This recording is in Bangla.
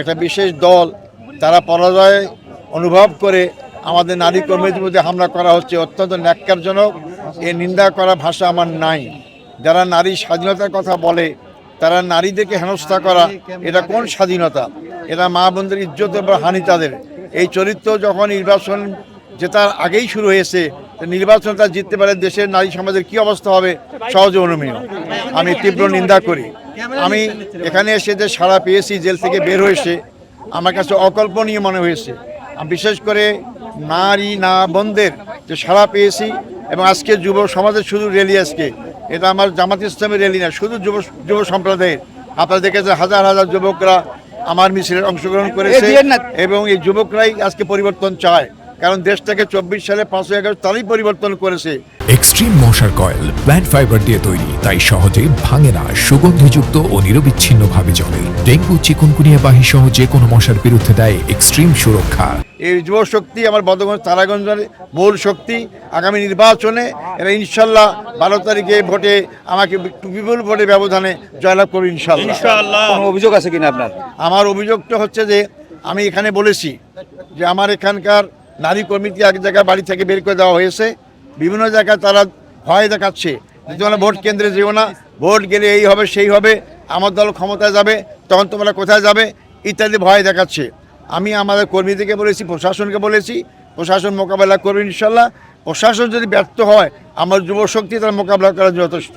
একটা বিশেষ দল তারা পরাজয় অনুভব করে আমাদের নারী কর্মীদের মধ্যে হামলা করা হচ্ছে, অত্যন্ত ন্যাক্কারজনক। এ নিন্দা করা ভাষা আমার নাই। যারা নারী স্বাধীনতার কথা বলে তারা নারীদেরকে হেনস্থা করা, এটা কোন স্বাধীনতা? এটা মা বোনদের ইজ্জতের উপর হানি তাদের। এই চরিত্র যখন নির্বাচন জেতার আগেই শুরু হয়েছে, নির্বাচন তারা জিততে পারে, দেশের নারী সমাজের কী অবস্থা হবে সহজে অনুমেয়। আমি তীব্র নিন্দা করি। আমি এখানে এসে যে সাড়া পেয়েছি, জেল থেকে বের হয়েছে, আমার কাছে অকল্পনীয় মনে হয়েছে। আমি বিশেষ করে নারী না বোনদের যে সাড়া পেয়েছি, এবং আজকে যুব সমাজের শুধু র্যালি, আজকে এটা আমার জামাত ইসলামের র্যালি না, শুধু যুব সম্প্রদায়ের। আপনারা দেখেছেন হাজার হাজার যুবকরা আমার মিছিলে অংশগ্রহণ করেছে, এবং এই যুবকরাই আজকে পরিবর্তন চায়, কারণ দেশটাকে 24 সালে 5 আগস্ট তারাই পরিবর্তন করেছে। এক্সট্রিম মশার কয়েল প্ল্যান্ট ফাইবার দিয়ে তৈরি, তাই সহজে ভাঙে না, সুগন্ধিযুক্ত ও নিরবিচ্ছিন্নভাবে জ্বলে। ডেঙ্গু, চিকুনগুনিয়া বাহি সহ যে কোনো মশার বিরুদ্ধে দেয় এক্সট্রিম সুরক্ষা। এই যুব শক্তি আমার বদগঞ্জ তারাগঞ্জের মূল শক্তি। আগামী নির্বাচনে এরা ইনশাল্লাহ 12 তারিখে ভোটে আমাকে বিপুল ভোটে ব্যবধানে জয়লাভ করবে ইনশাল্লাহ। কোনো অভিযোগ আছে কিনা আপনার? আমার অভিযোগটা হচ্ছে যে আমি এখানে বলেছি যে আমার এখানকার নারী কর্মীকে এক জায়গায় বাড়ি থেকে বের করে দেওয়া হয়েছে। বিভিন্ন জায়গায় তারা ভয় দেখাচ্ছে যে তোমরা ভোট কেন্দ্রে যেও না, ভোট গেলে এই হবে সেই হবে, আমার দল ক্ষমতায় যাবে, তখন তোমরা কোথায় যাবে ইত্যাদি ভয় দেখাচ্ছে। আমি আমাদের কর্মীদেরকে বলেছি, প্রশাসনকে বলেছি, প্রশাসন মোকাবেলা করবে ইনশাল্লাহ। প্রশাসন যদি ব্যর্থ হয়, আমার যুবশক্তি তার মোকাবেলা করা যথেষ্ট।